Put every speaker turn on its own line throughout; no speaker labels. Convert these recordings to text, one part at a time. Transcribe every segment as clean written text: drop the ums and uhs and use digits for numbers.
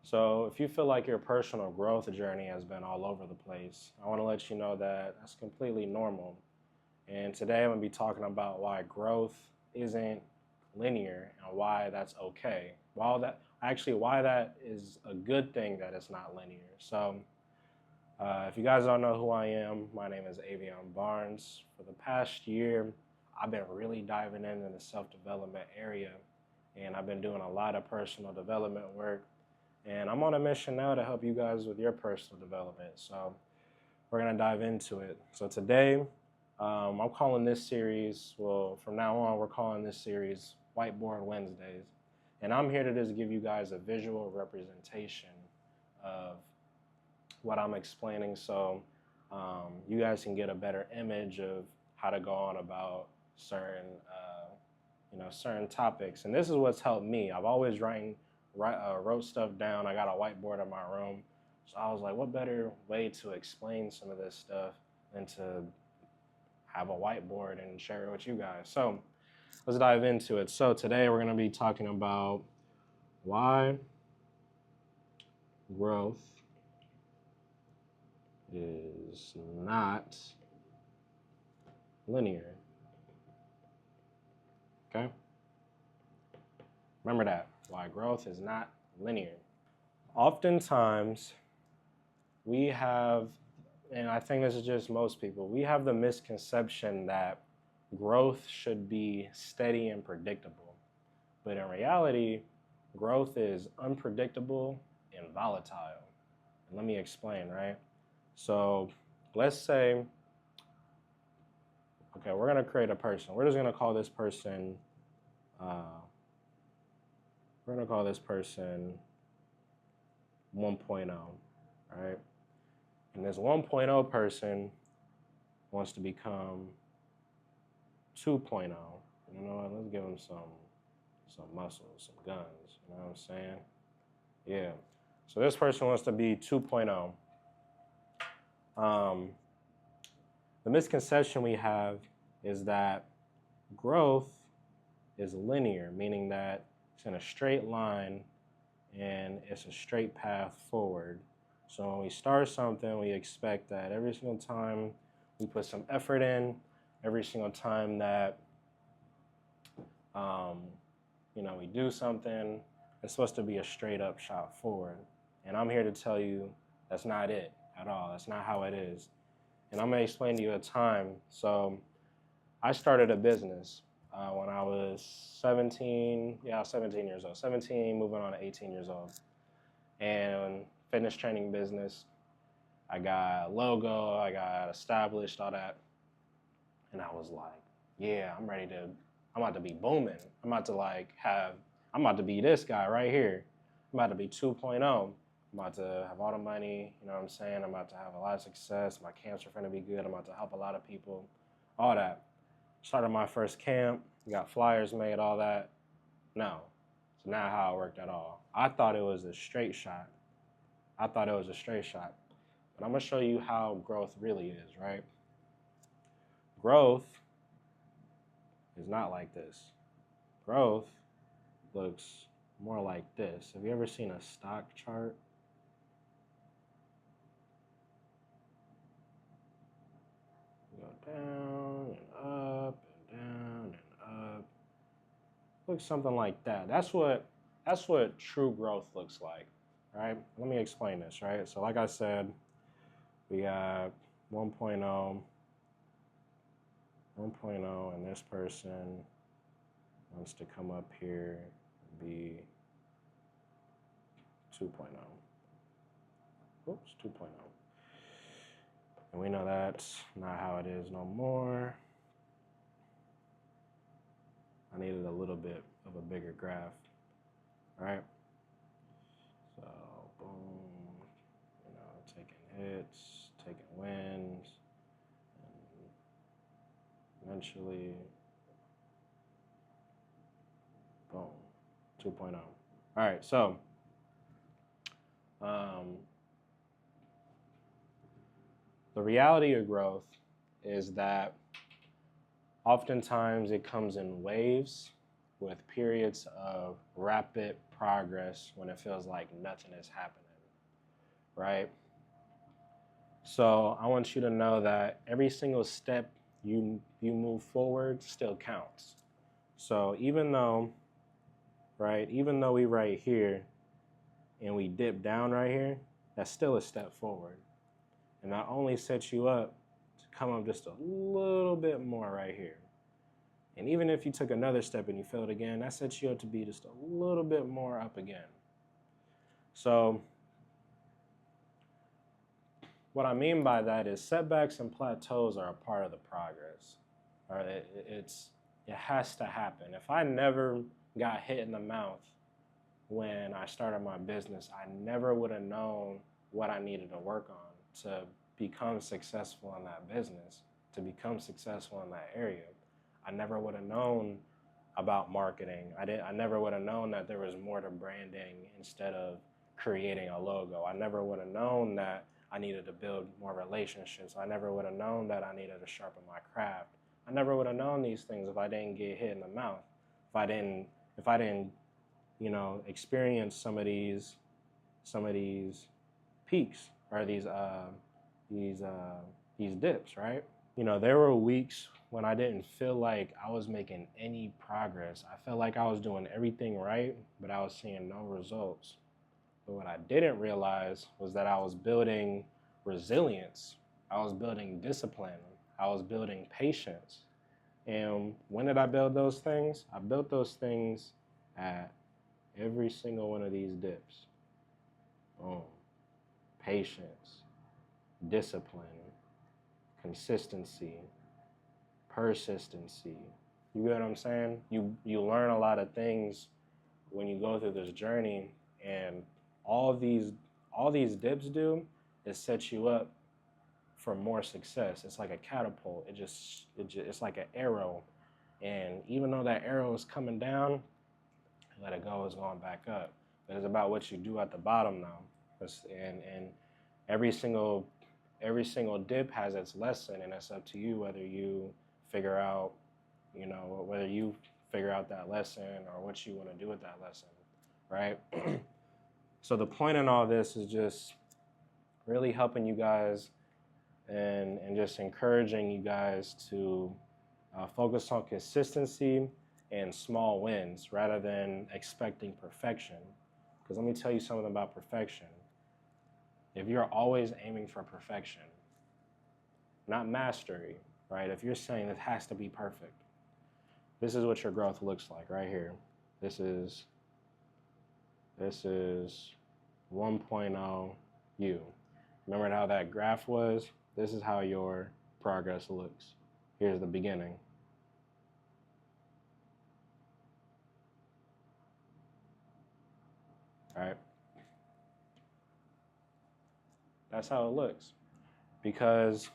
So if you feel like your personal growth journey has been all over the place, I want to let you know that that's completely normal. And today I'm going to be talking about why growth isn't linear and why that's okay. Why that is a good thing that it's not linear. So if you guys don't know who I am, my name is Avion Barnes. For the past year, I've been really diving into the self-development area, and I've been doing a lot of personal development work. And I'm on a mission now to help you guys with your personal development. So we're going to dive into it. So today, I'm calling this series, well, from now on, we're calling this series Whiteboard Wednesdays. And I'm here to just give you guys a visual representation of what I'm explaining so you guys can get a better image of how to go on about certain, certain topics. And this is what's helped me. I've always wrote stuff down. I got a whiteboard in my room. So I was like, what better way to explain some of this stuff than to have a whiteboard and share it with you guys. So let's dive into it. So today we're going to be talking about why growth is not linear. Okay? Remember that. Why growth is not linear. Oftentimes, we have, and I think this is just most people, we have the misconception that growth should be steady and predictable. But in reality, growth is unpredictable and volatile. And let me explain, right? So let's say, okay, we're going to create a person. We're just going to call this person, 1.0, right? And this 1.0 person wants to become 2.0. You know what? Let's give them some muscles, some guns. You know what I'm saying? Yeah. So this person wants to be 2.0. The misconception we have is that growth is linear, meaning that it's in a straight line and it's a straight path forward. So when we start something, we expect that every single time we put some effort in, every single time that we do something, it's supposed to be a straight up shot forward. And I'm here to tell you that's not it at all. That's not how it is. And I'm going to explain to you a time. So I started a business when I was 17. Yeah, I was 17 years old. 17, moving on to 18 years old. And fitness training business. I got a logo, I got established, all that. And I was like, yeah, I'm about to be booming. I'm about to be this guy right here. I'm about to be 2.0. I'm about to have all the money, you know what I'm saying? I'm about to have a lot of success. My camps are gonna be good. I'm about to help a lot of people, all that. Started my first camp, got flyers made, all that. No, it's not how it worked at all. I thought it was a straight shot. But I'm gonna show you how growth really is, right? Growth is not like this. Growth looks more like this. Have you ever seen a stock chart? Go down and up and down and up. Looks something like that. That's what true growth looks like, right? Let me explain this, right? So like I said, we got 1.0, and this person wants to come up here and be 2.0. Oops, 2.0. And we know that's not how it is no more. I needed a little bit of a bigger graph, right? So, boom, taking hits, taking wins, and eventually, boom, 2.0. All right, so the reality of growth is that oftentimes it comes in waves with periods of rapid progress when it feels like nothing is happening, right? So I want you to know that every single step you move forward still counts. So even though we right here and we dip down right here, that's still a step forward. And that only sets you up to come up just a little bit more right here. And even if you took another step and you failed again, that sets you up to be just a little bit more up again. So what I mean by that is setbacks and plateaus are a part of the progress. All right? It has to happen. If I never got hit in the mouth when I started my business, I never would have known what I needed to work on to become successful in that business, to become successful in that area. I never would have known about marketing. I never would have known that there was more to branding instead of creating a logo. I never would have known that I needed to build more relationships. I never would have known that I needed to sharpen my craft. I never would have known these things if I didn't get hit in the mouth. If I didn't, experience some of these peaks or these dips, right? There were weeks when I didn't feel like I was making any progress. I felt like I was doing everything right, but I was seeing no results. But what I didn't realize was that I was building resilience. I was building discipline. I was building patience. And when did I build those things? I built those things at every single one of these dips. Boom. Patience, discipline, consistency, persistency. You get what I'm saying? You learn a lot of things when you go through this journey, and all these dips do is set you up for more success. It's like a catapult. It's like an arrow, and even though that arrow is coming down, let it go, it's going back up. But it's about what you do at the bottom now. And every single dip has its lesson, and it's up to you whether you figure out that lesson or what you want to do with that lesson, right? So the point in all this is just really helping you guys and just encouraging you guys to focus on consistency and small wins rather than expecting perfection. Because let me tell you something about perfection. If you're always aiming for perfection, not mastery, right? If you're saying it has to be perfect, this is what your growth looks like right here. This is 1.0 you. Remember how that graph was? This is how your progress looks. Here's the beginning. All right? That's how it looks. Because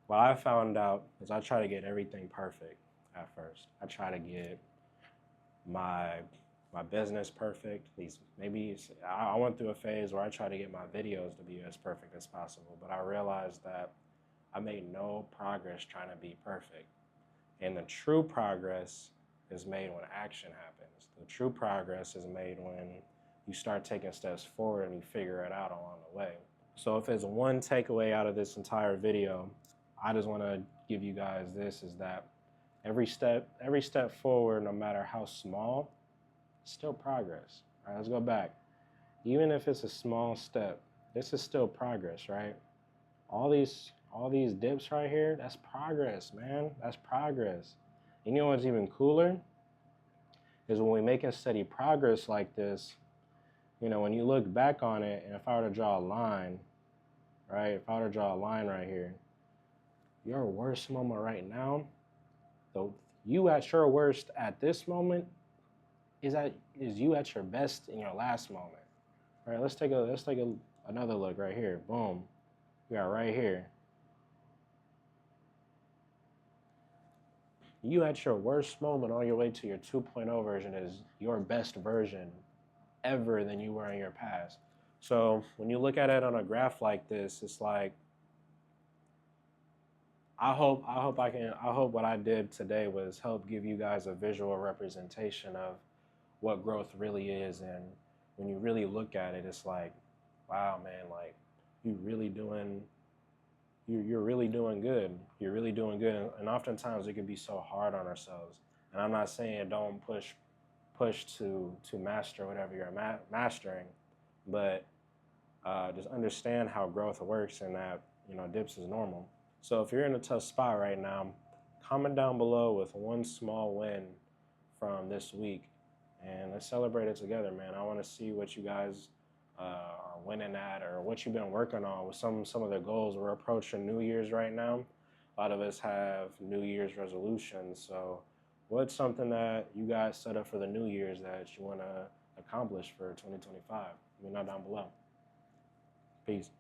what I found out is I try to get everything perfect at first. I try to get my business perfect. I went through a phase where I tried to get my videos to be as perfect as possible, but I realized that I made no progress trying to be perfect. And the true progress is made when action happens. The true progress is made when you start taking steps forward and you figure it out along the way. So if there's one takeaway out of this entire video, I just want to give you guys this, is that every step forward, no matter how small, still progress. All right, let's go back. Even if it's a small step, this is still progress, right? All these dips right here, that's progress, man. That's progress. You know what's even cooler? Is when we're making steady progress like this, when you look back on it, and if I were to draw a line, right? If I were to draw a line right here, your worst moment right now, you at your worst at this moment is you at your best in your last moment. All right, let's take another look right here. Boom. We are right here. You at your worst moment on your way to your 2.0 version is your best version ever than you were in your past. So when you look at it on a graph like this, it's like I hope what I did today was help give you guys a visual representation of what growth really is. And when you really look at it, it's like, wow, man, like you really doing you're really doing good. You're really doing good. And oftentimes it can be so hard on ourselves. And I'm not saying don't push to master whatever you're mastering, but just understand how growth works and that dips is normal. So if you're in a tough spot right now, comment down below with one small win from this week, and let's celebrate it together, man. I want to see what you guys are winning at, or what you've been working on with some of the goals. We're approaching New Year's right now. A lot of us have New Year's resolutions. So, what's something that you guys set up for the New Year's that you want to accomplish for 2025? Let me know down below. Peace.